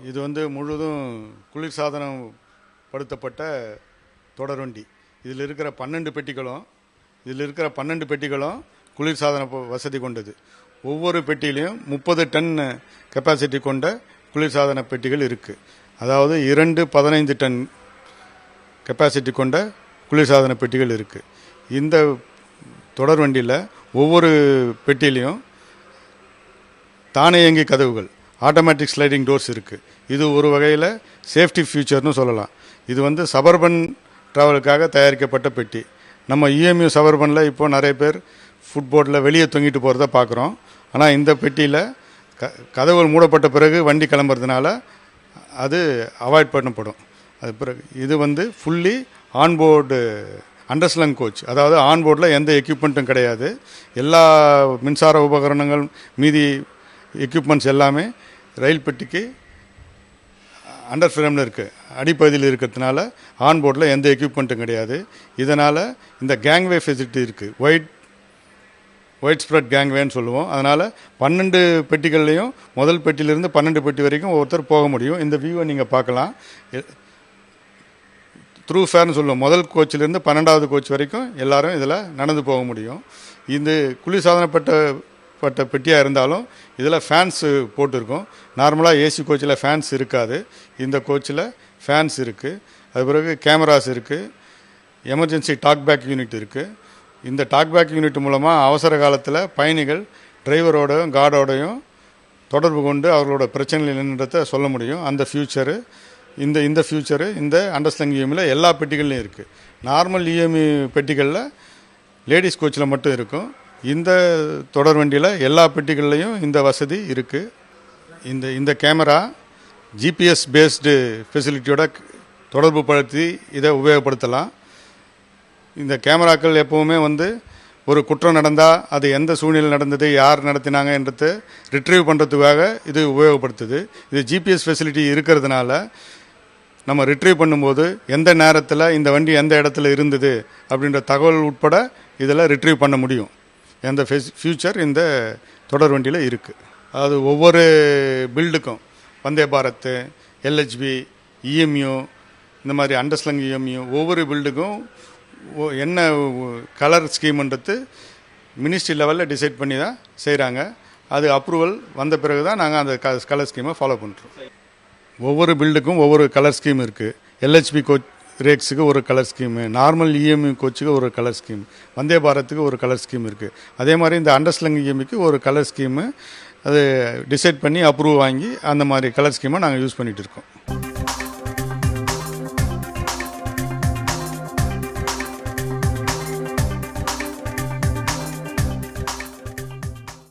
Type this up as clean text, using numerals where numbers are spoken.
இது வந்து முழுதும் குளிர்சாதனம் படுத்தப்பட்ட தொடர்வண்டி. இதில் இருக்கிற 12 பெட்டிகளும் குளிர்சாதன வசதி கொண்டது. ஒவ்வொரு பெட்டியிலையும் 30 டன் கெப்பாசிட்டி கொண்ட குளிர்சாதன பெட்டிகள் இருக்குது. அதாவது 2 15 டன் கெப்பாசிட்டி கொண்ட குளிர்சாதன பெட்டிகள் இருக்குது. இந்த தொடர்வண்டியில் ஒவ்வொரு பெட்டியிலையும் தானியங்கி கதவுகள், ஆட்டோமேட்டிக் ஸ்லைடிங் டோர்ஸ் இருக்குது. இது ஒரு வகையில் சேஃப்டி ஃபியூச்சர்னு சொல்லலாம். இது வந்து சபர்பன் ட்ராவலுக்காக தயாரிக்கப்பட்ட பெட்டி. நம்ம இஎம்யூ சபர்பனில் இப்போது நிறைய பேர் ஃபுட்போர்டில் வெளியே தொங்கிட்டு போகிறத பார்க்குறோம். ஆனால் இந்த பெட்டியில் கதவுகள் மூடப்பட்ட பிறகு வண்டி கிளம்புறதுனால அது அவாய்ட் பண்ணப்படும். அது பிறகு இது வந்து ஃபுல்லி ஆன்போர்டு அண்டர்ஸ்லங் கோச். அதாவது ஆன்போர்டில் எந்த எக்யூப்மெண்ட்டும் கிடையாது. எல்லா மின்சார உபகரணங்கள் மீதி எக்யூப்மெண்ட்ஸ் எல்லாமே ரயில் பெட்டிக்கு அண்டர் ஃப்ரேமில் இருக்குது, அடிப்பகுதியில் இருக்கிறதுனால ஆன்போர்டில் எந்த எக்யூப்மெண்ட்டும் கிடையாது. இதனால் இந்த கேங்வே ஃபெசிலிட்டி இருக்குது. ஒயிட் ஸ்ப்ரெட் கேங்வேன்னு சொல்லுவோம். அதனால் 12 பெட்டிகள்லையும் முதல் பெட்டியிலிருந்து 12 பெட்டி வரைக்கும் ஒருத்தர் போக முடியும். இந்த வியூவை நீங்கள் பார்க்கலாம். த்ரூ ஃபேர்னு சொல்லுவோம். முதல் கோச்சிலேருந்து 12வது கோச் வரைக்கும் எல்லாரும் இதில் நடந்து போக முடியும். இந்த குளிர்சாதனப்பட்ட பெட்டியாக இருந்தாலும் இதில் ஃபேன்ஸு போட்டிருக்கும். நார்மலாக ஏசி கோச்சில் ஃபேன்ஸ் இருக்காது. இந்த கோச்சில் ஃபேன்ஸ் இருக்குது. அது பிறகு கேமராஸ் இருக்குது. எமர்ஜென்சி டாக்பேக் யூனிட் இருக்குது. இந்த டாக்பேக் யூனிட் மூலமாக அவசர காலத்தில் பயணிகள் டிரைவரோடையும் கார்டோடையும் தொடர்பு கொண்டு அவர்களோட பிரச்சனைகள் என்னன்றதை சொல்ல முடியும். அந்த ஃபியூச்சரு இந்த ஃபியூச்சரு இந்த அண்டர்ஸ்லங் இஎம்இயில் எல்லா பெட்டிகள்லையும் இருக்குது. நார்மல் இஎம்இ பெட்டிகளில் லேடிஸ் கோச்சில் மட்டும் இருக்கும். இந்த தொடர் வண்டியில் எல்லா பெட்டிகள்லையும் இந்த வசதி இருக்குது. இந்த கேமரா ஜிபிஎஸ் பேஸ்டு ஃபெசிலிட்டியோட தொடர்பு படுத்தி இதை உபயோகப்படுத்தலாம். இந்த கேமராக்கள் எப்போவுமே வந்து ஒரு குற்றம் நடந்தால் அது எந்த சூழ்நிலை நடந்தது, யார் நடத்தினாங்க என்றது ரிட்ரீவ் பண்ணுறதுக்காக இது உபயோகப்படுத்துது. இது ஜிபிஎஸ் ஃபெசிலிட்டி இருக்கிறதுனால நம்ம ரிட்ரீவ் பண்ணும்போது எந்த நேரத்தில் இந்த வண்டி எந்த இடத்துல இருந்தது அப்படின்ற தகவல் உட்பட இதில் ரிட்ரீவ் பண்ண முடியும். அந்த ஃபியூச்சர் இந்த தொடர் வண்டியில் இருக்குது. அது ஒவ்வொரு பில்டுக்கும் வந்தே பாரத், எல்ஹெச்பி, இஎம்யூ, இந்த மாதிரி அண்டர்ஸ்லங் இஎம்யூ ஒவ்வொரு பில்டுக்கும் என்ன கலர் ஸ்கீம்ன்றது மினிஸ்ட்ரி லெவலில் டிசைட் பண்ணி தான் செய்கிறாங்க. அது அப்ரூவல் வந்த பிறகு தான் நாங்கள் அந்த கலர் ஸ்கீமை ஃபாலோ பண்ணுறோம். ஒவ்வொரு பில்டுக்கும் ஒவ்வொரு கலர் ஸ்கீம் இருக்குது. எல்ஹெச்பி கோச் ரேக்ஸுக்கு ஒரு கலர் ஸ்கீமு, நார்மல் இஎம்இ கோச்சுக்கு ஒரு கலர் ஸ்கீம், வந்தே பாரத்துக்கு ஒரு கலர் ஸ்கீம் இருக்குது. அதே மாதிரி இந்த அண்டர்ஸ்லங் இஎம்இக்கு ஒரு கலர் ஸ்கீமு அது டிசைட் பண்ணி அப்ரூவ் வாங்கி அந்த மாதிரி கலர் ஸ்கீமை நாங்கள் யூஸ் பண்ணிகிட்டு இருக்கோம்.